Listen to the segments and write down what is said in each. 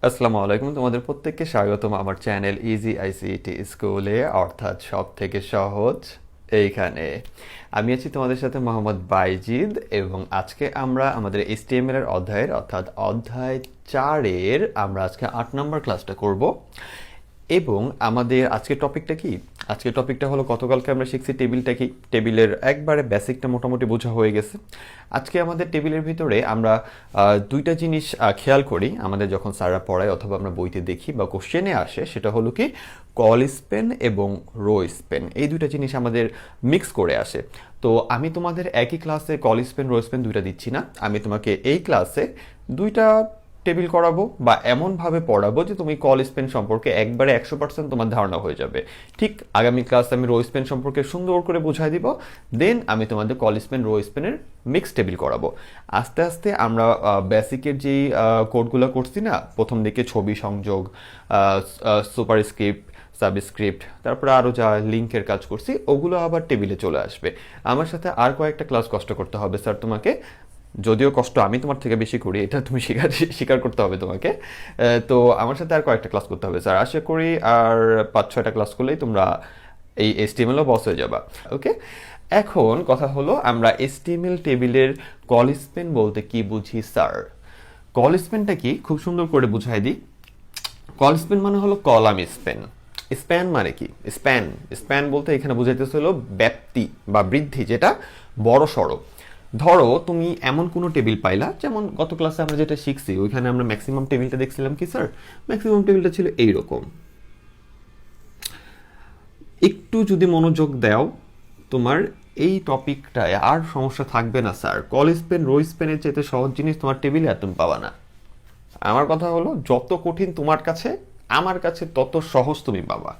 আসসালামু আলাইকুম, তোমাদের প্রত্যেককে স্বাগতম আমার চ্যানেল ইজি আইসিটি স্কুলে, অর্থাৎ সব থেকে সহজ এইখানে। আমি আছি তোমাদের সাথে মোহাম্মদ বাইজিদ, এবং আজকে আমরা আমাদের এইচটিএমএল এর অধ্যায়ের অর্থাৎ অধ্যায় 4-এর আমরা আজকে 8 নম্বর ক্লাসটা করব। এবং আমাদের আজকের টপিকটা কি? আজকের টপিকটা হলো, গতকালকে আমরা শিখছি টেবিলটা কি, টেবিলের একবারে বেসিকটা মোটামুটি বোঝা হয়ে গেছে। আজকে আমাদের টেবিলের ভিতরে আমরা দুইটা জিনিস খেয়াল করি আমাদের যখন স্যাররা পড়ায় অথবা আমরা বইতে দেখি বা কোশ্চেনে আসে, সেটা হলো কি কল স্পেন এবং রো স্পেন, এই দুইটা জিনিস আমাদের মিক্স করে আসে। তো আমি তোমাদের একই ক্লাসে কল স্পেন রো স্পেন দুইটা দিচ্ছি না, আমি তোমাকে এই ক্লাসে দুইটা টেবিল করাবো বা এমনভাবে পড়াবো যে তুমি কল স্পেন সম্পর্কে একবারে 100% তোমার ধারণা হয়ে যাবে। ঠিক আগামী ক্লাসে আমি রো স্পেন সম্পর্কে সুন্দর করে বোঝাই দিব, দেন আমি তোমাদের কল স্পেন রো স্পেনের মিক্স টেবিল করাবো। আস্তে আস্তে আমরা বেসিকের যেই কোডগুলো করছি না, প্রথম দিকে ছবি সংযোগ, সুপারস্ক্রিপ্ট, সাবস্ক্রিপ্ট, তারপরে আরও যা লিঙ্কের কাজ করছি ওগুলো আবার টেবিলে চলে আসবে। আমার সাথে আর কয়েকটা ক্লাস কষ্ট করতে হবে স্যার তোমাকে, যদিও কষ্ট আমি তোমার থেকে বেশি করি, এটা তুমি স্বীকার করতে হবে তোমাকে। তো আমার সাথে আর কয়েকটা ক্লাস করতে হবে স্যার, আশা করি আর 5-6টা ক্লাস করলেই তোমরা এই এইচটিএমএলও বস হয়ে যাবা। ওকে, এখন কথা হলো আমরা এইচটিএমএল টেবিলের কল স্পেন বলতে কি বুঝি স্যার। কল স্পেনটা কি খুব সুন্দর করে বুঝাই দিই। কল স্পেন মানে হলো কলাম স্পেন। স্প্যান মানে কি? স্প্যান স্প্যান বলতে এখানে বুঝাইতেছে হলো ব্যাপ্তি বা বৃদ্ধি, যেটা বড় সড়ো। ধরো তুমি এমন কোনো টেবিল পাইলা, যেমন গত ক্লাসে আমরা যেটা শিখছি ওইখানে আমরা ম্যাক্সিমাম টেবিলটা দেখছিলাম কি স্যার, ম্যাক্সিমাম টেবিলটা ছিল এইরকম। একটু যদি মনোযোগ দাও তোমার এই টপিকটায় আর সমস্যা থাকবে না স্যার। কল স্পেন রো স্পেনের চাইতে সহজ জিনিস তোমার টেবিলে আর তুমি পাবা না। আমার কথা হলো, যত কঠিন তোমার কাছে আমার কাছে তত সহজ তুমি পাবা।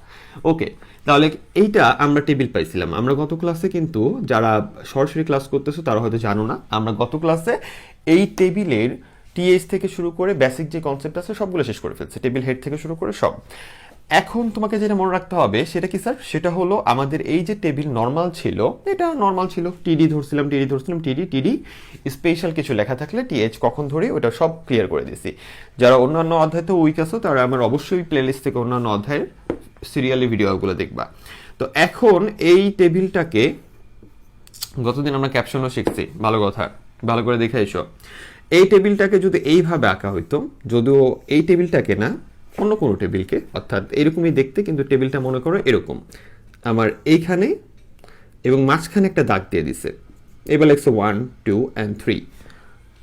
ওকে, তাহলে এইটা আমরা টেবিল পাইছিলাম। আমরা গত ক্লাসে, কিন্তু যারা সরাসরি ক্লাস করতেছো তারা হয়তো জানো না, আমরা গত ক্লাসে এই টেবিলের টিএইচ থেকে শুরু করে বেসিক যে কনসেপ্ট আছে সবগুলো শেষ করে ফেলছে, টেবিল হেড থেকে শুরু করে সব। এখন তোমাকে যেটা মনে রাখতে হবে সেটা কি স্যার, সেটা হলো আমাদের এই যে টেবিল নর্মাল ছিল, এটা নর্মাল ছিল, টিডি ধরছিলাম টিডি টিডি, স্পেশাল কিছু লেখা থাকলে টিএইচ কখন ধরি ওটা সব ক্লিয়ার করে দিছি। যারা অন্যান্য অধ্যায়তে উইক আছো তারা আমার অবশ্যই প্লেলিস্ট থেকে অন্যান্য অধ্যায়ের সিরিয়ালি ভিডিওগুলো দেখবা। তো এখন এই টেবিলটাকে গতদিন আমরা ক্যাপশনও শিখছি, ভালো কথা, ভালো করে দেখে এসো। এই টেবিলটাকে যদি এইভাবে আঁকা হইতো, যদিও এই টেবিলটাকে না, অন্য কোনো টেবিলকে, অর্থাৎ এরকমই দেখতে, কিন্তু টেবিলটা মনে করো এরকম আমার এইখানে, এবং মাঝখানে একটা দাগ দিয়ে দিছে, এবার লেখছে 1 2 and 3।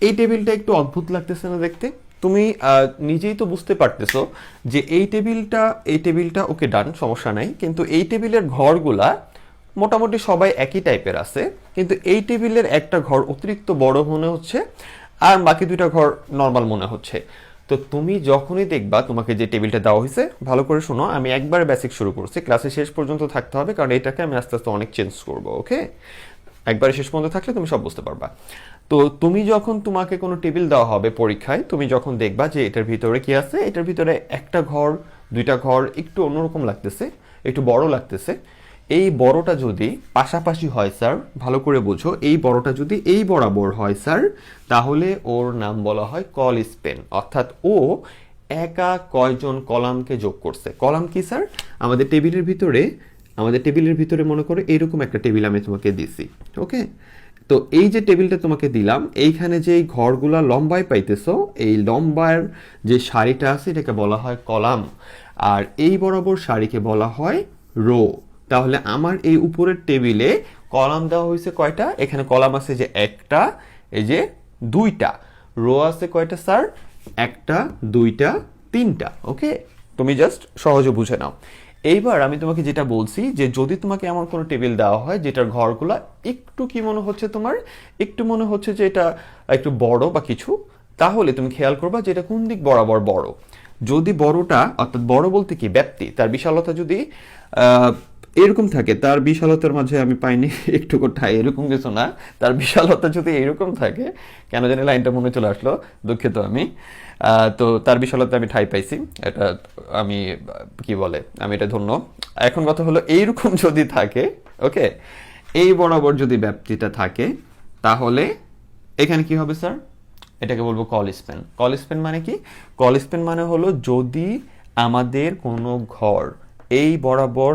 এই টেবিলটা একটু অদ্ভুত লাগতেছে না দেখতে? তুমি নিজেই তো বুঝতে পারতেছো যে এই টেবিলটা ওকে ডান, সমস্যা নাই, কিন্তু এই টেবিলের ঘরগুলা মোটামুটি সবাই একই টাইপের আছে, কিন্তু এই টেবিলের একটা ঘর অতিরিক্ত বড় মনে হচ্ছে আর বাকি দুইটা ঘর নর্মাল মনে হচ্ছে। তো তুমি যখনই দেখবা তোমাকে যে টেবিলটা দেওয়া হয়েছে, ভালো করে শোনো, আমি একবার বেসিক শুরু করছি, ক্লাসে শেষ পর্যন্ত থাকতে হবে, কারণ এটাকে আমি আস্তে আস্তে অনেক চেঞ্জ করবো। ওকে, একবারে শেষ পর্যন্ত থাকলে তুমি সব বুঝতে পারবা। তো তুমি যখন তোমাকে কোনো টেবিল দেওয়া হবে পরীক্ষায়, তুমি যখন দেখবা যে এটার ভিতরে কি আছে, এটার ভিতরে একটা ঘর দুইটা ঘর একটু অন্যরকম লাগতেছে, একটু বড় লাগতেছে, এই বড়টা যদি পাশাপাশি হয় স্যার, ভালো করে বোঝো, এই বড়টা যদি এই বরাবর হয় স্যার, তাহলে ওর নাম বলা হয় কল স্পেন, অর্থাৎ ও একা কয়জন কলামকে যোগ করছে। কলাম কি স্যার? আমাদের টেবিলের ভিতরে মনে করো এইরকম একটা টেবিল আমি তোমাকে দিছি। ওকে, তো এই যে টেবিলটা তোমাকে দিলাম, এইখানে যে ঘরগুলা লম্বায় পাইতেছো, এই লম্বার যে সারিটা আছে এটাকে বলা হয় কলাম, আর এই বরাবর সারিকে বলা হয় রো। তাহলে আমার এই উপরের টেবিলে কলাম দেওয়া হয়েছে কয়টা? এখানে কলাম আছে যে একটা, এই যে দুইটা। রো আছে কয়টা স্যার? একটা, দুইটা, তিনটা। ওকে, তুমি জাস্ট সহজে বুঝে নাও। এইবার আমি তোমাকে যেটা বলছি, যে যদি তোমাকে এমন কোনো টেবিল দেওয়া হয় যেটার ঘরগুলা একটু কি মনে হচ্ছে তোমার, একটু মনে হচ্ছে যে এটা একটু বড় বা কিছু, তাহলে তুমি খেয়াল করবা যে এটা কোন দিক বরাবর বড়। যদি বড়টা, অর্থাৎ বড় বলতে কি ব্যাপ্তি, তার বিশালতা যদি এরকম থাকে, তার বিশালতার মাঝে আমি পাইনি একটু কোথায় এরকম কিছু না, তার বিশালতা যদি এরকম থাকে, কেন জানি লাইনটা মনে চলে আসলো, দুঃখিত আমি। তো তার বিশালতা আমি ঠাই পাইছি, এটা আমি কি বলে, আমি এটা ধন্য। এখন কথা হলো, এইরকম যদি থাকে, ওকে, এই বরাবর যদি ব্যাপ্তিটা থাকে, তাহলে এখানে কি হবে স্যার? এটাকে বলবো কল স্প্যান। কল স্প্যান মানে কি? কল স্প্যান মানে হলো যদি আমাদের কোনো ঘর এই বরাবর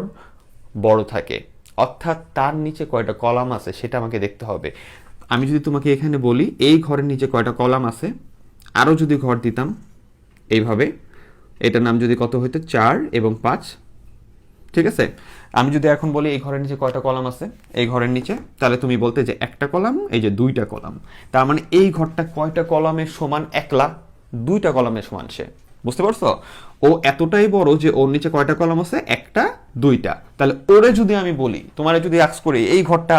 বড় থাকে, অর্থাৎ তার নিচে কয়টা কলাম আছে সেটা আমাকে দেখতে হবে। আমি যদি তোমাকে এখানে বলি এই ঘরের নিচে কয়টা কলাম আছে, আরও যদি ঘর দিতাম এইভাবে, এটার নাম যদি কত হইতো 4 এবং 5, ঠিক আছে? আমি যদি এখন বলি এই ঘরের নিচে কয়টা কলাম আছে, এই ঘরের নিচে, তাহলে তুমি বলতে যে একটা কলাম, এই যে 2টা কলাম। তার মানে এই ঘরটা কয়টা কলামের সমান? একলা 2টা কলামের সমান সে। বুঝতে পারছো? ও এতটাই বড় যে ওর নিচে কয়টা কলাম আছে? একটা, 2টা। তাহলে ওরে যদি আমি বলি, তোমার যদি আস্ক করি এই ঘরটা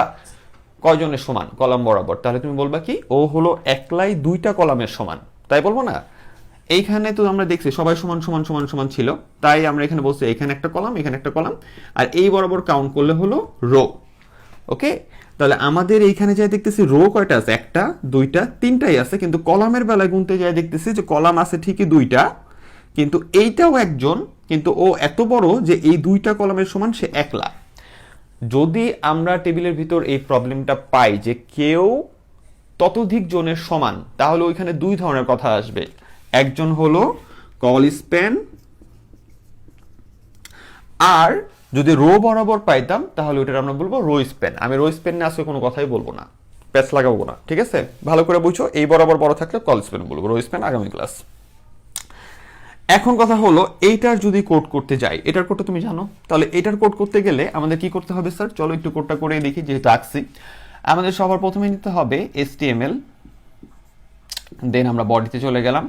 কয়জনের সমান কলাম বরাবর, তাহলে তুমি বলবা কি ও হলো একলাই 2টা কলামের সমান, তাই বলবো না? এইখানে তো আমরা দেখছি সবাই সমান সমান সমান সমান ছিল, তাই আমরা এখানে বলছি এখানে একটা কলাম, এখানে একটা কলাম, আর এই বরাবর কাউন্ট করলে হলো রো। ওকে, তাহলে আমাদের এইখানে যাই দেখতেছি রো কয়টা আছে? একটা, 2টা, 3টাই আছে, কিন্তু কলামের বেলায় গুনতে যাই দেখতেছি যে কলাম আছে ঠিকই 2টা, কিন্তু এইটাও একজন, কিন্তু ও এত বড় যে এই 2টা কলামের সমান সে একলা। যদি আমরা টেবিলের ভিতর এই প্রবলেমটা পাই যে কেউ ততোধিক জনের সমান, তাহলে ওইখানে 2 ধরনের কথা আসবে। একজন হলো কল স্প্যান, আর যদি রো বরাবর পাইতাম তাহলে ওইটা আমরা বলবো রো স্প্যান। আমি রো স্প্যান নিয়ে আজকে কোনো কথাই বলবো না, প্যাচ লাগাবো না, ঠিক আছে? ভালো করে বুঝছো, এই বরাবর বড় থাকলে কল স্প্যান বলবো, রো স্প্যান আগামী ক্লাস। এখন কথা হলো এইটার যদি কোড করতে যাই, এটার কোডটা তুমি জানো, তাহলে এটার কোড করতে গেলে আমাদের কি করতে হবে স্যার? চলো একটু কোডটা করে দেখি, যেহেতু আঁকছি। আমাদের সবার প্রথমে নিতে হবে HTML, দেন আমরা বডিতে চলে গেলাম,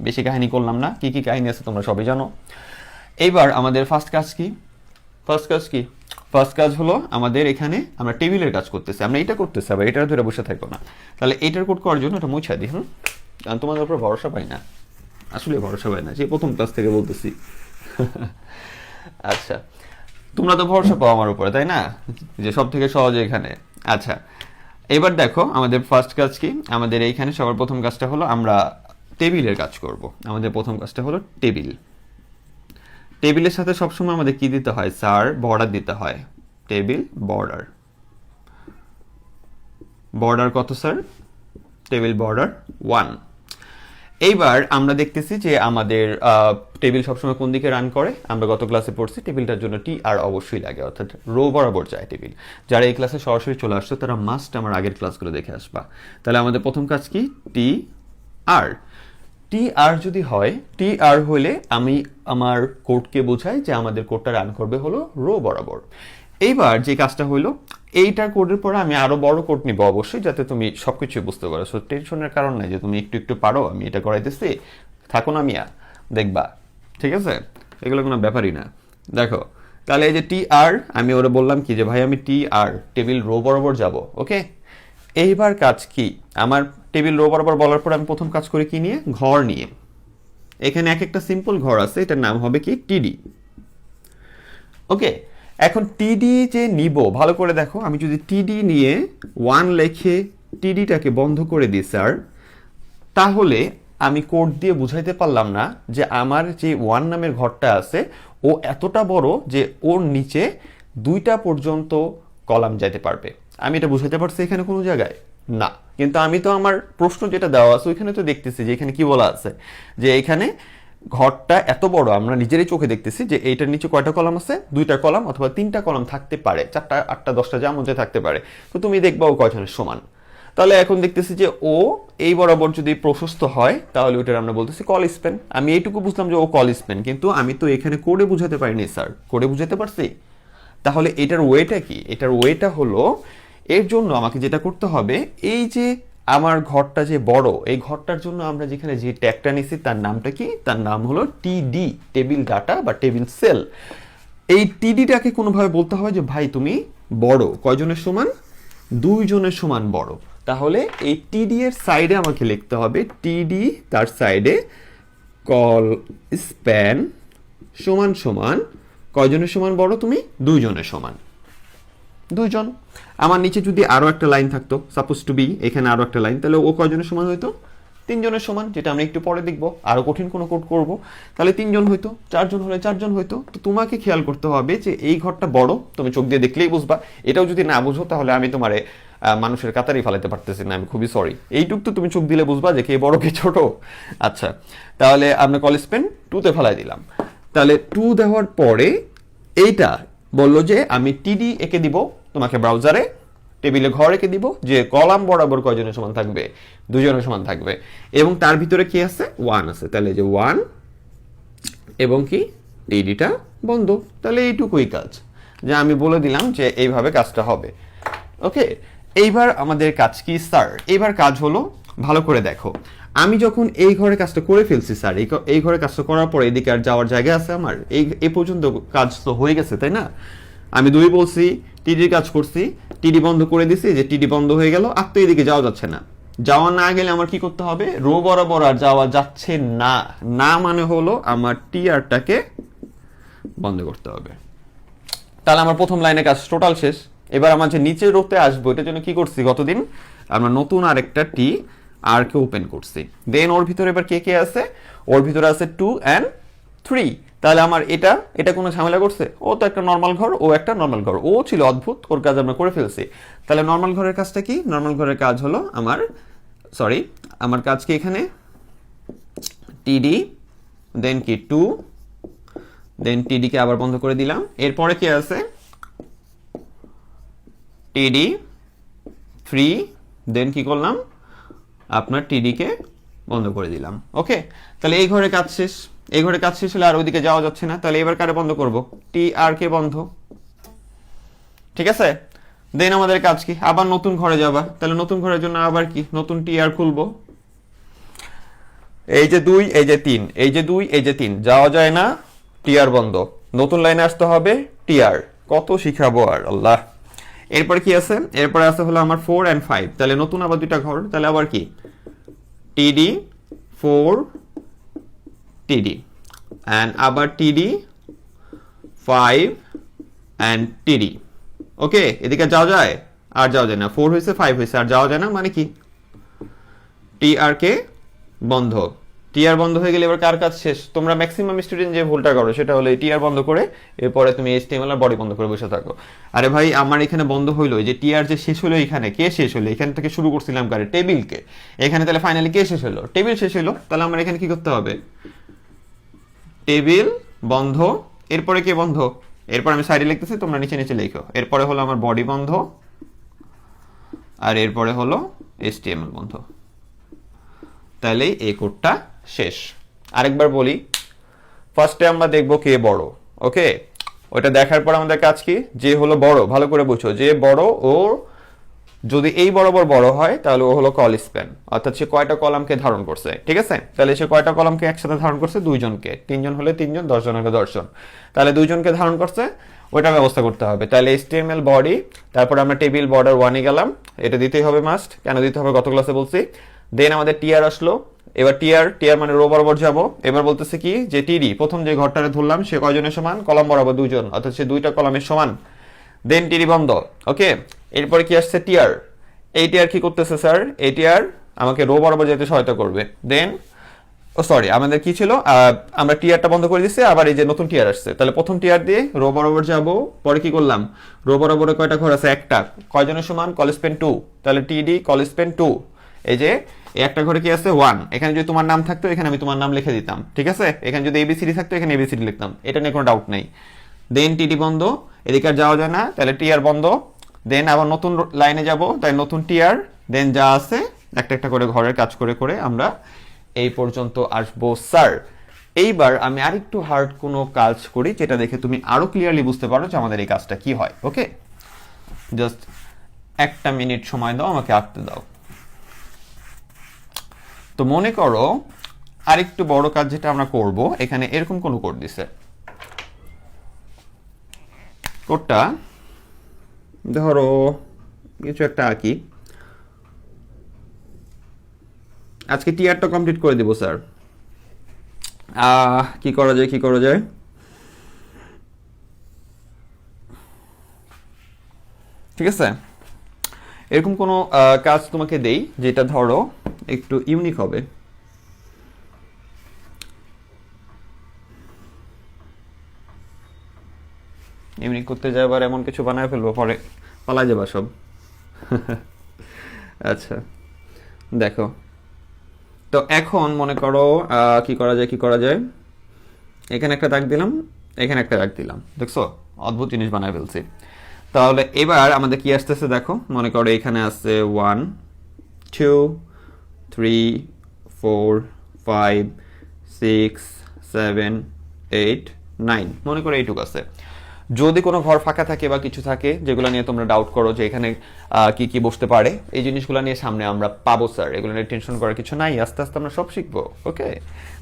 বেশি কাহিনী করলাম না, কি কি কাহিনী আছে তোমরা সবাই জানো। এইবার আমাদের ফার্স্ট কাজ কি? ফার্স্ট কাজ হলো আমাদের এখানে আমরা টেবিলের কাজ করতেছি, আমরা এটা করতেছি, আবার এটার ধরে বসে থাকবো না। তাহলে এইটার কোড করার জন্য এটা মুছা দিই, কারণ তোমাদের উপর ভরসা পাই না, আসলে ভরসা পাই না, যে প্রথম ক্লাস থেকে বলতেছি। আচ্ছা, তোমরা তো ভরসা পাও আমার উপরে, তাই না? যে সব থেকে সহজে এখানে। আচ্ছা, এবার দেখো আমাদের ফার্স্ট কাজ কি? আমাদের এইখানে সবার প্রথম কাজটা হলো আমরা টেবিলের কাজ করব। আমাদের প্রথম কাজটা হলো টেবিল। টেবিলের সাথে সবসময় আমাদের কি দিতে হয় স্যার? বর্ডার দিতে হয়। টেবিল বর্ডার, বর্ডার কত স্যার? Table border 1। এইবার আমরা দেখতেছি যে আমাদের টেবিল সবসময় কোন দিকে রান করে? আমরা গত ক্লাসে পড়ছি টেবিলটার জন্য টি আর অবশ্যই লাগে, অর্থাৎ রো বরাবর যায় টেবিল। যারা এই ক্লাসে সরাসরি চলে আসছো তারা মাস্ট আমার আগের ক্লাসগুলো দেখে আসবা। তাহলে আমাদের প্রথম কাজ কি? টি আর। টি আর যদি হয়, টি আর হলে আমি আমার কোডকে বোঝাই যে আমাদের কোডটা রান করবে হলো রো বরাবর। এইবার যে কাজটা হইলো, এইটার কোডের পরে আমি আরো বড় কোড নিব অবশ্যই, যাতে তুমি সবকিছু বুঝতে পারো। সো টেনশনের কারণ নাই যে তুমি একটু একটু পারো, আমি এটা করাইতেছি, থাকো না মিয়া, দেখবা, ঠিক আছে? এগুলো কোনো ব্যাপারই না। দেখো, তাহলে এই যে টি আর, আমি ওরা বললাম কি যে ভাই আমি টি আর টেবিল রো বরাবর যাব, ওকে? এইবার কাজ কি? আমার টেবিল রো বরাবর বলার পর আমি প্রথম কাজ করি কি নিয়ে? ঘর নিয়ে। এখানে এক একটা সিম্পল ঘর আছে, এটার নাম হবে কি? টিডি। ওকে, এখন টিডি যে নিব, ভালো করে দেখো, আমি যদি টিডি নিয়ে 1 লেখে টিডিটাকে বন্ধ করে দিই স্যার, তাহলে আমি কোড দিয়ে বুঝাইতে পারলাম না যে আমার যে 1 নামের ঘরটা আছে ও এতটা বড় যে ওর নিচে 2টা পর্যন্ত কলাম যেতে পারবে। আমি এটা বুঝাইতে পারছি এখানে কোনো জায়গায়? না। কিন্তু আমি তো আমার প্রশ্ন যেটা দেওয়া আছে ওইখানে তো দেখতেছি যে এখানে কি বলা আছে, যে এখানে ঘরটা এত বড়, আমরা নিজেরই চোখে দেখতেছি যে এইটার নিচে কয়টা কলাম আছে? 2টা কলাম অথবা 3টা কলাম থাকতে পারে, 4টা 8টা 10টা যা মধ্যে থাকতে পারে। তো তুমি দেখবা ও কয়জনের সমান। তাহলে এখন দেখতেছি যে ও এই বরাবর যদি প্রশস্ত হয় তাহলে ওটার আমরা বলতেছি কল স্প্যান। আমি এইটুকু বুঝলাম যে ও কল স্প্যান, কিন্তু আমি তো এখানে কোডে বুঝাতে পারিনি স্যার। কোডে বুঝাতে পারছি? তাহলে এটার ওয়েটা কি? এটার ওয়েটা হলো, এর জন্য আমাকে যেটা করতে হবে, এই যে আমার ঘরটা যে বড়, এই ঘরটার জন্য আমরা যেখানে যে ট্যাগটা নিছি তার নামটা কি? তার নাম হলো টিডি, টেবিল ডাটা বা টেবিল সেল। এই টিডিটাকে কোনোভাবে বলতে হবে যে ভাই তুমি বড়, কয়জনের সমান? 2 জনের সমান বড়। তাহলে এই টিডি এর সাইডে আমাকে লিখতে হবে টিডি, তার সাইডে কল স্প্যান সমান সমান কয়জনের সমান বড় তুমি? 2 জনের সমান। 2 জন। আমার নিচে যদি আরো একটা লাইন থাকতো, সাপোজ টু বি, এখানে আরো একটা লাইন, তাহলে ও কয়জনের সমান হইতো? 3 জনের সমান, যেটা আমরা একটু পরে দেখবো, আরো কঠিন কোনো কোড করব। তাহলে 3 জন হইতো, 4 জন হলে 4 জন হইতো। তো তোমাকে খেয়াল করতে হবে যে এই ঘরটা বড়, তুমি চোখ দিয়ে দেখলেই বুঝবা। এটাও যদি না বুঝো তাহলে আমি তোমারে মানুষের কাতারই ফালাইতে পারতেছি না, আমি খুবই সরি। এইটুক তো তুমি চোখ দিলে বুঝবা যে কে বড় কে ছোট। আচ্ছা, তাহলে আমরা কলেজ পেন 2-তে ফেলাই দিলাম। তাহলে 2 দেওয়ার পরে এইটা বললো যে আমি টিডি এঁকে দিব তোমাকে ব্রাউজারে, টেবিলে ঘর এঁকে দিব যে কলাম বরাবর কয়জনের সমান থাকবে, 2 জনের সমান থাকবে, এবং তার ভিতরে কি আছে 1 আছে। তাহলে যে 1 এবং কি টিডিটা বন্ধ। তাহলে এইটুকুই কাজ, যে আমি বলে দিলাম যে এইভাবে কাজটা হবে। ওকে, এইবার আমাদের কাজ কি স্যার? এইবার কাজ হলো, ভালো করে দেখো, আমি যখন এই ঘরে কাজটা করে ফেলছি স্যার, এই ঘরে কাজটা করার পরে এদিকে আর যাওয়ার জায়গা আছে আমার? এই পর্যন্ত কাজ তো হয়ে গেছে, তাই না? আমি 2 বলছি, টিডির কাজ করছি, টিডি বন্ধ করে দিছি, যে টিডি বন্ধ হয়ে গেল, আর তো এদিকে যাওয়া যাচ্ছে না। যাওয়া না গেলে আমার কি করতে হবে? রো বরাবর আর যাওয়া যাচ্ছে না, না মানে হলো আমার টিআরটাকে বন্ধ করতে হবে। তাহলে আমার প্রথম লাইনে কাজ টোটাল শেষ। এবার আমার যে নিচের রোতে আসবো, এটার জন্য কি করছি গতদিন? আমরা নতুন আরেকটা টি আর কে ওপেন করছি। দেন ওর ভিতরে এবার কে কে আছে? ওর ভিতরে আছে 2 and 3। তাহলে আমার এটা কোনো ঝামেলা করছে? ও তো একটা নর্মাল ঘর, ও একটা নর্মাল ঘর, ও ছিল অদ্ভুত, ওর কাজ আমরা করে ফেলছি। তাহলে নর্মাল ঘরের কাজটা কি? নর্মাল ঘরের কাজ হলো আমার কাজ কি এখানে টিডি, দেন কি 2, দেন টিডি কে আবার বন্ধ করে দিলাম। এরপরে কি আছে? টিডি 3, দেন কি করলাম? আপনার টিডি কে বন্ধ করে দিলাম। ওকে, তাহলে এই ঘরে কাজ শেষ। এই ঘরে কাজ শেষ হলে আর ওইদিকে যাওয়া যাচ্ছে না। তাহলে এবার কারে বন্ধ করব? টি আর কে বন্ধ। ঠিক আছে, দেন আমাদের কাজ কি? আবার নতুন ঘরে যাবা। তাহলে নতুন ঘরের জন্য আবার কি? নতুন টি আর খুলবো। এই যে 2, এই যে 3, এই যে 2, এই যে 3, যাওয়া যায় না, টিআর বন্ধ। নতুন লাইনে আসতে হবে টিআর। কত শিখাবো আর আল্লাহ। এরপরে কি আছে? এরপরে আছে হলো আমার 4 and 5। তাহলে নতুন আবার 2টা ঘর। তাহলে আবার কি? টিডি 4 টিডি and আবার টিডি 5 and টিডি। ওকে, এদিকে যাওয়া যায়? আর যাওয়া যায় না। 4 হয়েছে, 5 হয়েছে, আর যাওয়া যায় না, মানে কি? টিআর কে বন্ধ। টিআর বন্ধ হয়ে গেলে এবার কার কাজ শেষ? তোমরা ম্যাক্সিমাম স্টুডেন্ট যে ভুলটা করো সেটা হলো টিআর বন্ধ করে এরপরে তুমি এইচটিএমএল আর বডি বন্ধ করে বসে থাকো। আরে ভাই, আমার এখানে বন্ধ হইলো, যে টিআর যে শেষ হলো, এখানে কে শেষ হলো? এখান থেকে শুরু করছিলাম কারে? টেবিলকে। এখানে তাহলে ফাইনালি কে শেষ হলো? টেবিল শেষ হলো। তাহলে আমার এখানে কি করতে হবে? টেবিল বন্ধ। এরপরে কে বন্ধ? এরপর আমি সাইডে লিখতেছি, তোমরা নিচে নিচে লিখো। এরপরে হলো আমার বডি বন্ধ, আর এরপরে হলো এইচটিএমএল বন্ধ। তাহলে এই কোডটা শেষ। আরেকবার বলি, ফার্স্টে আমরা দেখবো কে বড়। ওকে, ওটা দেখার পর আমাদের কাজ কি? যে হলো বড়, ভালো করে বুঝো, যে বড় ও যদি এই বরাবর বড় হয় তাহলে ও হলো কল স্প্যান, অর্থাৎ সে কয়টা কলামকে ধারণ করছে। ঠিক আছে, তাহলে সে কয়টা কলামকে একসাথে ধারণ করছে? 2 জনকে। 3 জন হলে 3 জন, 10 জন হলে 10 জন। তাহলে 2 জনকে ধারণ করছে, ওইটা ব্যবস্থা করতে হবে। তাহলে HTML বডি, তারপর আমরা টেবিল বর্ডার 1 এ গেলাম, এটা দিতেই হবে মাস্ট। কেন দিতে হবে? গত ক্লাসে বলছি। দেন আমাদের টিআর আসলো। এবার টিআর মানে রো বরাবর যাবো। এবার বলতেছে কি? যে টিডি প্রথম যে ঘরটারে ধরলাম সে কয়জনের সমান? কলাম বরাবর 2 জন, অর্থাৎ সে 2টা কলামের সমান। দেন টিডি বন্ধ। ওকে, এরপরে কি আসছে? টিআর। এই টিআর কি করতেছে স্যার? এই টিআর আমাকে রো বরাবর যেতে সহায়তা করবে। দেন আমাদের কি ছিল? আমরা টিআরটা বন্ধ করে দিচ্ছি, আবার এই যে নতুন টিআর আসছে। তাহলে প্রথম টিআর দিয়ে রো বরাবর যাব। পরে কি করলাম? রো বরাবরে কয়টা ঘর আছে? একটা। কয়জনের সমান? Call Spain 2। তাহলে টিডি কল স্পেন 2। এই যে একটা ঘরে কি আছে? 1। এখানে যদি তোমার নাম থাকতো এখানে আমি তোমার নাম লিখে দিতাম। ঠিক আছে, এখানে যদি এবিসিডি থাকতো এখানে এবিসিডি লিখতাম, এটা নিয়ে কোনো ডাউট নেই। দেন টিডি বন্ধ, এদিকে আর যাওয়া যায় না, তাহলে টিআর বন্ধ। দেন আবার নতুন লাইনে যাব, তাই নতুন টিআর। দেন যা আছে একটা একটা করে ঘরের কাজ করে করে আমরা এই পর্যন্ত আসবো স্যার। এইবার আমি আরেকটু হার্ড কোনো কাজ করি, যেটা দেখে তুমি আরো ক্লিয়ারলি বুঝতে পারো যে আমাদের এই কাজটা কি হয়। ওকে, জাস্ট 1 মিনিট সময় দাও, আমাকে আঁকতে দাও। তো মনে করো আরেকটু বড় কাজ যেটা আমরা করব, এখানে এরকম কোন কোড দিছে। কোডটা ধরো কিছু একটা আঁকি। আজকে টিআরটা কমপ্লিট করে দিব স্যার। কি করা যায়? ঠিক আছে, এরকম কোনো কাজ তোমাকে দেই যেটা ধরো একটু ইউনিক হবে। ইউনিক করতে যাবার এমন কিছু বানায় ফেলবো, পরে পালা যাবা সব। আচ্ছা দেখো, তো এখন মনে করো কি করা যায়, এখানে একটা দাগ দিলাম, এখানে একটা দাগ দিলাম, দেখছো অদ্ভুত জিনিস বানায় ফেলছি। তাহলে এবার আমাদের কি আসতেছে দেখো, মনে করো এখানে আছে 1 2 3 4 5 6 7 8 9, মনে করো এইটুকু আছে। যদি কোনো ঘর ফাঁকা থাকে বা কিছু থাকে যেগুলো নিয়ে তোমরা ডাউট করো যে এখানে কি কি বসতে পারে, এই জিনিসগুলো নিয়ে সামনে আমরা পাবো স্যার, এগুলো নিয়ে টেনশন করার কিছু নাই, আস্তে আস্তে আমরা সব শিখবো। ওকে,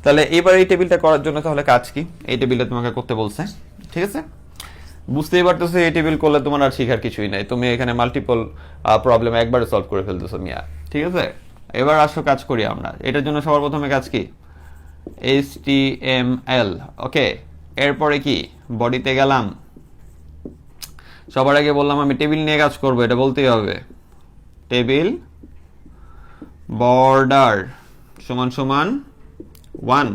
তাহলে এবার এই টেবিলটা করার জন্য তাহলে কাজ কি, এই টেবিলটা তোমাকে করতে বলছে, ঠিক আছে? বুঝতেই পারতেছো এই টেবিল করলে তোমার আর শেখার কিছুই নাই, তুমি এখানে মাল্টিপল প্রবলেম একবারে সলভ করে ফেলতেছো মিয়া, ঠিক আছে? এবার আসো কাজ করি আমরা। এটার জন্য সবার প্রথমে কাজ কি, HTML। ওকে, এরপরে কি বডিতে গেলাম, সবার আগে বললাম আমি টেবিল নিয়ে কাজ করব, এটা বলতেই হবে। টেবিল বর্ডার সমান সমান 1।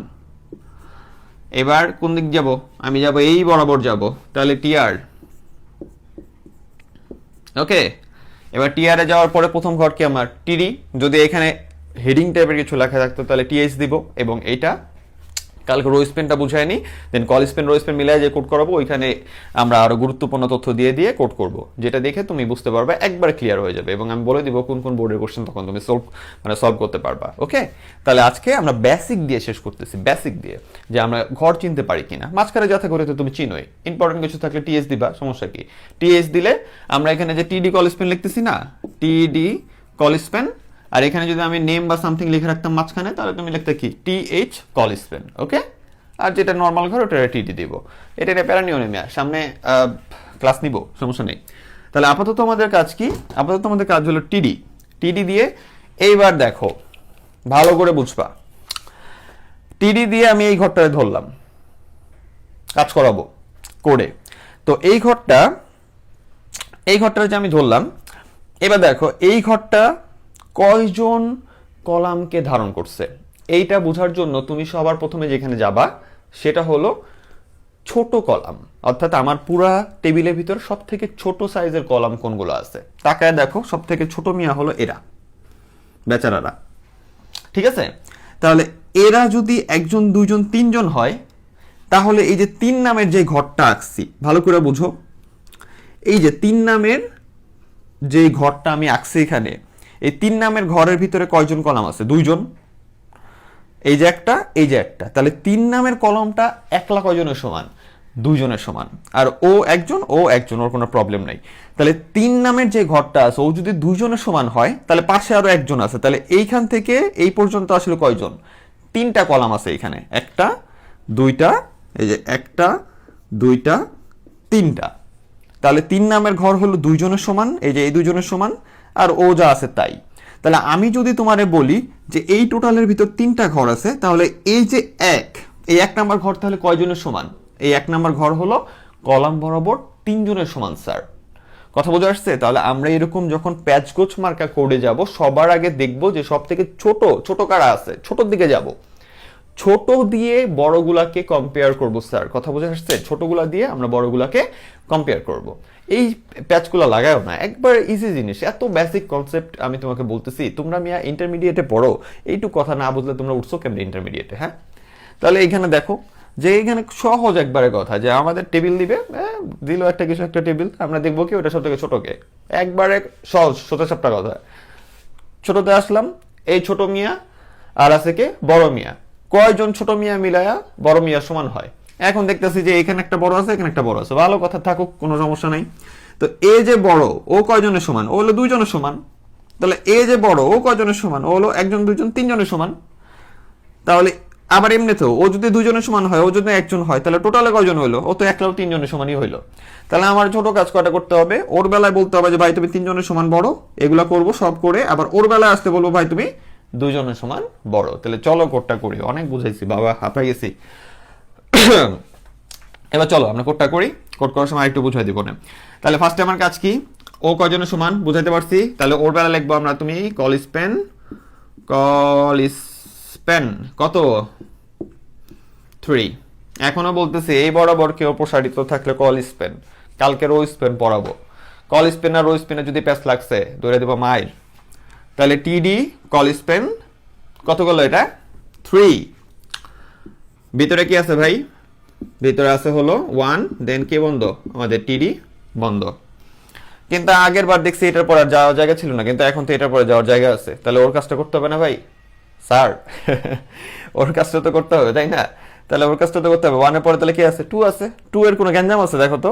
এবার কোন দিক যাব, আমি যাব এই বরাবর যাব, তাহলে টিআর। ওকে, এবার টিআরে যাওয়ার পরে প্রথম ঘর কি আমার টিডি, যদি এখানে হেডিং টাইপের কিছু লেখা থাকতো তাহলে টিএইচ দিব, এবং এইটা কালকে রো স্পেনটা বুঝায় নি, দেন কল স্পেন রো স্পেন মিলাই যে কোড করাবো, ওইখানে আমরা আরো গুরুত্বপূর্ণ তথ্য দিয়ে দিয়ে কোড করব, যেটা দেখে তুমি বুঝতে পারবে, একবারে ক্লিয়ার হয়ে যাবে, এবং আমি বলে দিব কোন কোন বোর্ডের কোশ্চেন তখন তুমি সলভ করতে পারবা। ওকে, তাহলে আজকে আমরা বেসিক দিয়ে শেষ করতেছি, বেসিক দিয়ে, যে আমরা ঘর চিনতে পারি কিনা, মাঝখানে যাতে করে তো তুমি চিনোই, ইম্পর্টেন্ট কিছু থাকলে টিএস দিবা, সমস্যা কি, টিএস দিলে আমরা এখানে যে টিডি কল স্পেন লিখতেছি না, টিডি কল স্পেন, আর এখানে যদি আমি নেম বা সামথিং লিখে রাখতাম মাঝখানে, তাহলে তুমি লিখতে কি টিএইচ কল স্পেন। ওকে, আর যেটা নর্মাল ঘর ওটা টিডি দিব, এটা প্যারা নিও নেমে সামনে ক্লাস নিব, সমস্যা নেই। তাহলে আপাতত আমাদের কাজ কি, আপাতত আমাদের কাজ হলো টিডি, টিডি দিয়ে এইবার দেখো ভালো করে বুঝবা, টিডি দিয়ে আমি এই ঘরটায় ধরলাম, কাজ করাবো করে, তো এই ঘরটা যে আমি ধরলাম, এবার দেখো এই ঘরটা কয়জন কলামকে ধারণ করছে, এইটা বোঝার জন্য তুমি সবার প্রথমে যেখানে যাবা সেটা হলো ছোট কলাম, অর্থাৎ আমার পুরা টেবিলের ভিতর সব থেকে ছোট সাইজের কলাম কোনগুলো আছে, তাকায় দেখো সব থেকে ছোট মিয়া হলো এরা, বেচারারা, ঠিক আছে? তাহলে এরা যদি 1 জন 2 জন 3 জন হয়, তাহলে এই যে 3 নামের যে ঘরটা আঁকছি, ভালো করে বুঝো, এই যে 3 নামের যে ঘরটা আমি আঁকছি এখানে, এই 3 নামের ঘরের ভিতরে কয়জন কলাম আছে, 2 জন, এই যে একটা, এই যে একটা, তাহলে 3 নামের কলমটা একলা কয়জনের সমান, 2 জনের সমান, আর ও একজন, ওর কোনো প্রবলেম নাই। তাহলে 3 নামের যে ঘরটা আছে ও যদি 2 জনের সমান হয়, তাহলে পাশে আরো একজন আছে, তাহলে এইখান থেকে এই পর্যন্ত আসলে কয়জন, 3টা কলাম আছে এখানে, একটা, দুইটা, এই যে একটা, দুইটা, 3টা, তাহলে 3 নামের ঘর হলো 2 জনের সমান, এই যে এই 2 জনের সমান, আর ও যা আছে তাই। তাহলে আমি যদি তোমারে বলি যে এই টোটালের ভিতর 3টা ঘর আছে, তাহলে এই যে এই 1 নাম্বার ঘর তাহলে কয়জনের সমান, এই 1 নাম্বার ঘর হলো কলাম বরাবর 3 জনের সমান স্যার, কথা বোঝা আসছে? তাহলে আমরা এরকম যখন প্যাচগোছ মার্কা কোডে যাব, সবার আগে দেখব যে সব থেকে ছোট কারা আছে, ছোটর দিকে যাব, ছোট দিয়ে বড়গুলাকে কম্পেয়ার করব স্যার, কথা বোঝা আসছে? ছোটগুলা দিয়ে আমরা বড়গুলাকে কম্পেয়ার করব। এই প্যাচগুলো লাগাও না, একবার ইজি জিনিস, এত বেসিক কনসেপ্ট আমি তোমাকে বলতেছি, তোমরা মিয়া ইন্টারমিডিয়েটে পড়ো, এইটুকু কথা না বুঝলে তোমরা উঠছো কেমন ইন্টারমিডিয়েটে? হ্যাঁ, তাহলে এইখানে দেখো যে এইখানে সহজ একবারে কথা, যে আমাদের টেবিল দিবে, দিল একটা কিছু একটা টেবিল, আমরা দেখবো কি ওটা সব থেকে ছোটকে, একবারে সহজ সোজা সাপটা কথা। ছোটতে আসলাম, এই ছোট মিয়া আর আছে কে বড় মিয়া, কয়জন ছোট মিয়া মিলায়া বড় মিয়া সমান হয়। এখন দেখতেছি যে এখানে একটা বড় আছে, এখানে একটা বড় আছে, ভালো কথা, থাকুক, কোনো সমস্যা নাই। তো এ যে বড় ও কয়জনের সমান, ও হলো 2 জনের সমান। তাহলে এ যে বড় ও কয়জনের সমান, ও হলো 1 জন 2 জন 3 জনের সমান। তাহলে আবার এমনিতেও ও যদি 2 জনের সমান হয়, ও যদি 1 জন হয়, তাহলে টোটালে কয়জন হইলো, ও তো একলাও 3 জনের সমানই হইলো। তাহলে আমার ছোট কাজ কয়টা করতে হবে, ওর বেলায় বলতে হবে যে ভাই তুমি 3 জনের সমান বড়, এগুলা করব সব করে, আবার ওর বেলায় আসতে বলবো ভাই তুমি 2 জনের সমান বড়। তাহলে চলো কোডটা করি, অনেক বুঝাইছি বাবা, হাঁপাই গেছি। এবার চলো আমরা কোডটা করি, কোড করার সময় একটু বুঝাই দিব না। তাহলে ফার্স্টে আমার কাজ কি, ও কয়জনের সমান বুঝাইতে পারছি, তাহলে ওর বেলা লিখবো আমরা তুমি কল স্পেন কত 3। এখনো বলতেছি এই বরাবর কেউ প্রসারিত থাকলে কল স্পেন, কালকে রো স্পেন পড়াবো, কল স্পেন আর রো স্পেনে যদি প্যাচ লাগছে ধরে দেবো মাইর। তাহলে টিডি কল স্পেন কত করলো এটা 3। ভিতরে কি আছে ভাই, ভিতরে আছে হলো 1, দেন কে বন্ধ আমাদের টিডি বন্ধ। কিন্তু আগের বার দেখছি এটার পর আর যাওয়ার জায়গা ছিল না, কিন্তু এখন তো এটার পরে যাওয়ার জায়গা আছে, তাহলে ওর কাজটা করতে হবে না ভাই স্যার? ওর কাজটা তো করতে হবে তাই না? তাহলে ওর কাজটা তো করতে হবে। 1 এর পরে তাহলে কি আছে 2 আছে, 2 এর কোনো গ্যাঞ্জাম আছে দেখো তো,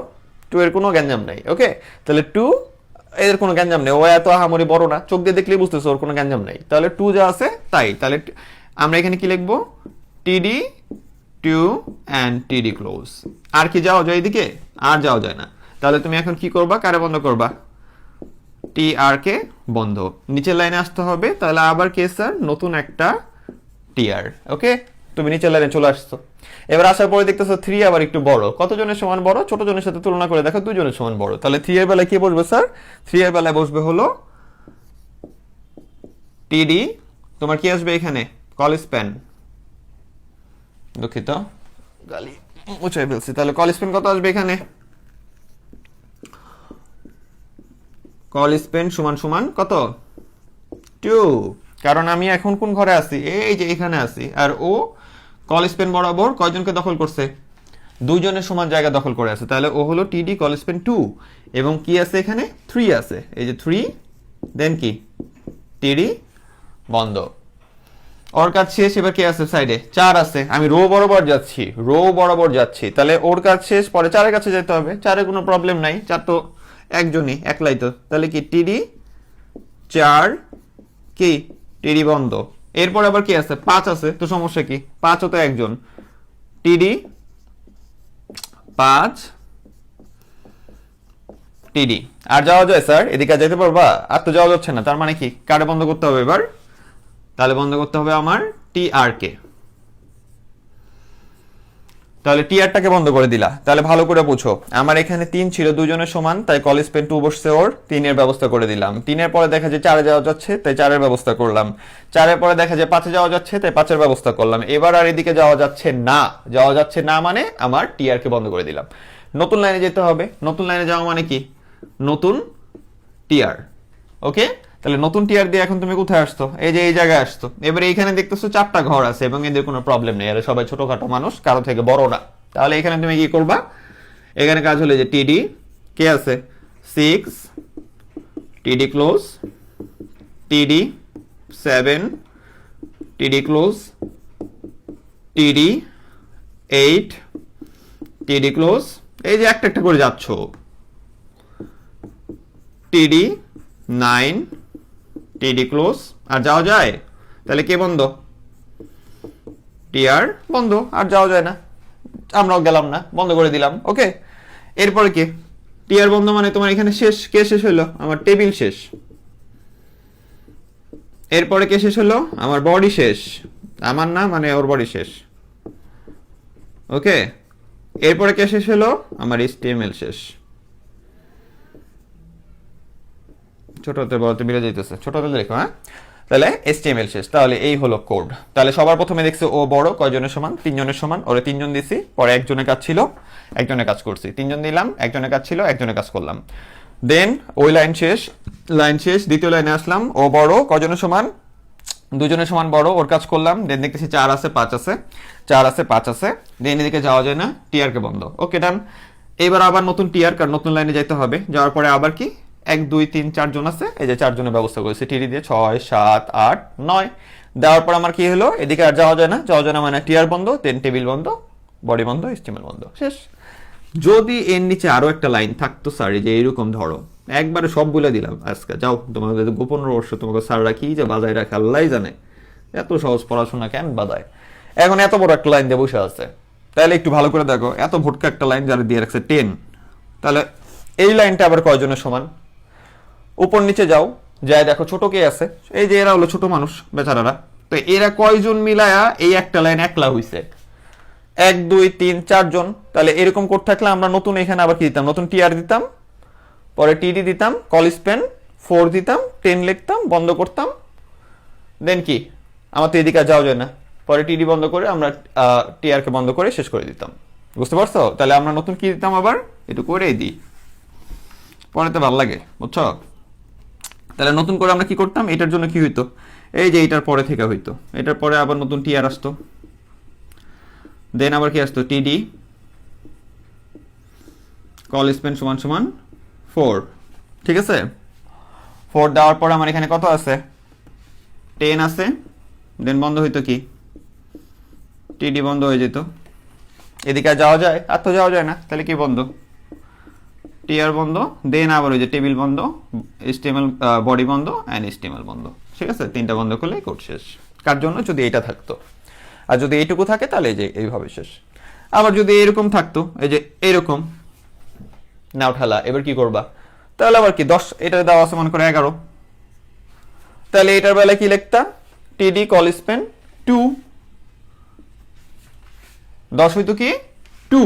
2 এর কোনো গ্যাঞ্জাম নাই। ওকে, তাহলে 2 এদের কোনো গ্যাঞ্জাম নেই, ও এত আহামরি বড় না, চোখ দিয়ে দেখলেই বুঝতেছে ওর কোনো গ্যাঞ্জাম নাই। তাহলে 2 যা আছে তাই, তাহলে আমরা এখানে কি লিখবো টিডি 2 অ্যান্ড টিডি ক্লোজ। আর কি যাওয়া যায় এদিকে? আর যাওয়া যায় না। তাহলে তুমি এখন কি করবা, কারে বন্ধ করবা? টি আর কে বন্ধ। নিচের লাইনে আসতে হবে, তাহলে আবার কে স্যার নতুন একটা টিআর। ওকে, তুমি নিচের লাইনে চলে আসছো। এবার আসার পরে দেখতেছো 3 আবার একটু বড়, কত জনের সমান বড়? ছোট জনের সাথে তুলনা করে দেখো 2 জনের সমান বড়। তাহলে 3 এর বেলায় কি বসবে স্যার? 3 এর বেলায় বসবে হলো টিডি, তোমার কি আসবে এখানে কল স্প্যান, দুঃখিত গালি মুছাই ফেলছি। তাহলে কল স্প্যান কত আসবে এখানে? কল স্পেন সমান সমান কত 2, কারণ আমি এখন কোন ঘরে আছি, এই যে এখানে আছি। আর ও কল স্পেন বরাবর কয়জনকে দখল করছে? 2 জনের সমান জায়গা দখল করে আছে। তাহলে ও হলো টিডি কল স্পেন 2, এবং কি আছে এখানে 3 আছে, এই যে 3, দেন কি টিডি বন্ধ। ওর কাজ শেষ। এবার কি আছে সাইডে? 4 আছে, আমি রো বরাবর যাচ্ছি, রো বরাবর যাচ্ছি, তাহলে ওর কাজ শেষ, পরে 4 এর কাছে যেতে হবে। 4 এর কোনো প্রবলেম নাই, 4 তো একজনই, একলাই তো। তাহলে কি টিডি 4 কি টিডি বন্ধ। এরপর আবার কি আছে 5 আছে, তো সমস্যা কি, 5 ও তো একজন, টিডি 5 টিডি। আর যাওয়া যায় স্যার এদিকে যেতে পারবা? আর তো যাওয়া যাচ্ছে না, তার মানে কি কারে বন্ধ করতে হবে এবার? তাহলে বন্ধ করতে হবে আমার টি আর কে। তাহলে টিআরটাকে বন্ধ করে দিলা। তাহলে ভালো করে বুঝো, আমার এখানে 3 ছিল 2 জনের সমান, তাই কল স্পেন 2 বসছে, ওর 3 এর ব্যবস্থা করে দিলাম। 3 এর পরে দেখা যায় 4 এ যাওয়া যাচ্ছে, তাই 4 এর ব্যবস্থা করলাম। 4 এর পরে দেখা যায় 5 এ যাওয়া যাচ্ছে, তাই 5 এর ব্যবস্থা করলাম। এবার আর এদিকে যাওয়া যাচ্ছে না, যাওয়া যাচ্ছে না মানে আমার টিআর কে বন্ধ করে দিলাম। নতুন লাইনে যেতে হবে। নতুন লাইনে যাওয়া মানে কি নতুন টিআর। ওকে, তাহলে নতুন টিআর দিয়ে এখন তুমি কোথায় আসছো? এই যে এই জায়গায় আসছো। এবারে এইখানে দেখতেছো 4টা ঘর আছে এবং এদের কোনো প্রবলেম নেই, এরা সবাই ছোটখাটো মানুষ, কারো থেকে বড় না। তাহলে এখানে তুমি কি করবা? এখানে কাজ হলো যে টিডি কে আছে 6, টিডি ক্লোজ, টিডি 7, টিডি ক্লোজ, টিডি 8, টিডি ক্লোজ। এই যে একটা একটা করে যাচ্ছ, টিডি 9, টিডি ক্লোজ। আর যাওয়া যায়? তাহলে কে বন্ধ? টিআর বন্ধ। আর যাওয়া যায় না, আমরাও গেলাম না, বন্ধ করে দিলাম। ওকে, এরপরে কে? টিআর বন্ধ মানে তোমার এখানে শেষ। কে শেষ হলো? আমার টেবিল শেষ। এরপরে কে শেষ হলো? আমার বডি শেষ। আমার না, মানে ওর বডি শেষ। ওকে, এরপরে কে শেষ হলো? আমার HTML শেষ। ছোট হাতে বড়তে মিলে যাইতেছে, ছোট হাতে দেখো। হ্যাঁ, তাহলে HTML শেষ। তাহলে এই হলো কোড। তাহলে সবার প্রথমে দেখছে ও বড় কয়জনের সমান? 3 জনের সমান। ওরে 3 জন দিছি, পরে একজনের কাজ ছিল, একজনের কাজ করছি। 3 জন দিলাম, একজনের কাজ ছিল, একজনের কাজ করলাম। দেন ওই লাইন শেষ, লাইন শেষ। দ্বিতীয় লাইনে আসলাম, ও বড় কয়জনের সমান? 2 জনের সমান বড়, ওর কাজ করলাম। দেন দেখতেছি 4 আছে 5 আছে, 4 আছে 5 আছে। দেন এদিকে যাওয়া যায় না, টিআর কে বন্ধ। ওকে ডান। এবার আবার নতুন টিআর, কারণ নতুন লাইনে যাইতে হবে। যাওয়ার পরে আবার কি 1 2 3 4 জন আছে, এই যে 4 জনের ব্যবস্থা করেছি টিডি দিয়ে। 6 7 8 9 দেওয়ার পর আমার কি হলো? এদিকে আর যাওয়া যায় না, যাওয়া যায় না মানে টিআর বন্ধ, দেন টেবিল বন্ধ, বডি বন্ধ, HTML বন্ধ, শেষ। যদি এর নিচে আরো একটা লাইন থাকতো স্যার, এই যে এইরকম ধরো, একবারে সব বলে দিলাম আজকে, যাও তোমাদের গোপন রহস্য তোমাকে স্যাররা কি যে বাজায় রাখে আল্লাহই জানে। এত সহজ পড়াশোনা কেন বাজায়? এখন এত বড় একটা লাইন দিয়ে বসে আছে, তাহলে একটু ভালো করে দেখো, এত ভোটকা একটা লাইন যারা দিয়ে রাখছে 10, তাহলে এই লাইনটা আবার কয়জনের সমান? উপর নিচে যাও, যাই দেখো ছোট কে আছে, এই যে এরা হলো ছোট মানুষ বেচারারা। তো এরা কয়জন মিলায়া এই একটা লাইন একলা হইছে? 1 2 3 4 জন। তাহলে এরকম করতে থাকলে আমরা নতুন এখানে আবার কি দিতাম? নতুন টিআর দিতাম, পরে টিডি দিতাম, কল স্পেন 4 দিতাম, 10 লিখতাম, বন্ধ করতাম। দেন কি আমার তো এদিকে যাওয়া যায় না, পরে টিডি বন্ধ করে আমরা টিআর কে বন্ধ করে শেষ করে দিতাম। বুঝতে পারছো? তাহলে আমরা নতুন কি দিতাম আবার একটু করেই দিই। পড়াতে ভালো লাগে, বুঝছো? তাহলে নতুন করে আমরা কি করতাম, এটার জন্য কি হইতো, এই যে এটার পরে থেকে হইতো, এটার পরে আবার নতুন টিআর আসতো, দেন আবার কি আসতো, টিডি কল স্পেন সমান সমান 4। ঠিক আছে, 4 দেওয়ার পর আমার এখানে কত আছে, 10 আছে, দেন বন্ধ হইতো কি, টিডি বন্ধ হয়ে যেত। এদিকে আর যাওয়া যায়, আর তো যাওয়া যায় না, তাহলে কি বন্ধ, টিআর বন্ধ, দেন আবার ওই যে টেবিল বন্ধ, এইচটিএমএল বডি বন্ধ অ্যান্ড এইচটিএমএল বন্ধ। ঠিক আছে, তিনটা বন্ধ করলে কোড শেষ। কার জন্য, যদি এটা থাকতো, আর যদি এইটুকু থাকে তাহলে এই যে এইভাবে শেষ। আবার যদি এরকম থাকতো, এই যে এরকম নাও ঠেলা, এবার কি করবা, তাহলে আবার কি 10, এটা দেওয়া আছে মনে করে 11, তাহলে এটার বেলায় কি লিখতা, টিডি কল স্পেন 2, 10 হইতো কি 2।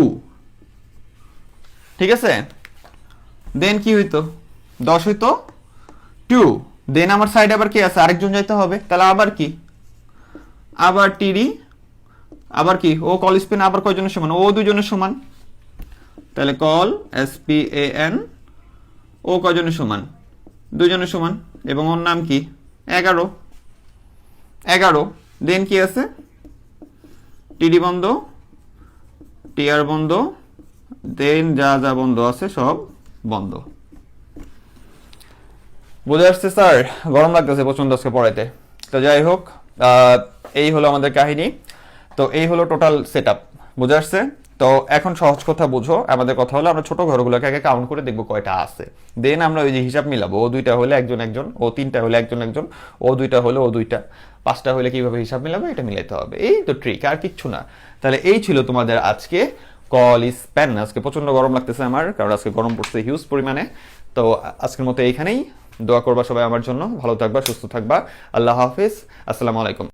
ঠিক আছে, দেন কি হইতো, 10 হইতো 2, দেন আমার সাইডে আবার কি আছে, আরেকজন যাইতে হবে, তাহলে আবার কি, আবার টিডি, আবার কি ও কল স্পেন আবার কয়জনের সমান, ও দুজনের সমান, তাহলে কল SPAN ও কয়জনের সমান, দুজনের সমান, এবং ওর নাম কি 11, দেন কি আছে, টিডি বন্ধ, টিআর বন্ধ, দেন যা যা বন্ধ আছে সব বন্ধ। বুঝে আসছে স্যার? গরম লাগতেছে প্রচন্ড আজকে পড়াইতে। তো যাই হোক, এই হলো আমাদের কাহিনী। তো এই হলো টোটাল সেট আপ, বুঝে আসছে? তো এখন সহজ কথা বুঝো, আমাদের কথা হলো আমরা ছোট ঘরগুলোকে আগে কাউন্ট করে দেখবো কয়টা আছে, দেন আমরা ওই যে হিসাব মিলাবো, ও দুইটা হলে একজন একজন, ও তিনটা হলে একজন একজন, ও দুইটা হলে ও দুইটা, 5টা হলে কিভাবে হিসাব মিলাবো এটা মিলাইতে হবে। এই তো ট্রিক, আর কিচ্ছু না। তাহলে এই ছিল তোমাদের আজকে কল স্প্যান। আজকে প্রচন্ড গরম লাগতেছে আমার, কারণ আজকে গরম পড়ছে হিউজ পরিমাণে। তো আজকের মতো এইখানেই, দোয়া করবা সবাই আমার জন্য, ভালো থাকবা, সুস্থ থাকবা, আল্লাহ হাফিজ, আসসালামু আলাইকুম।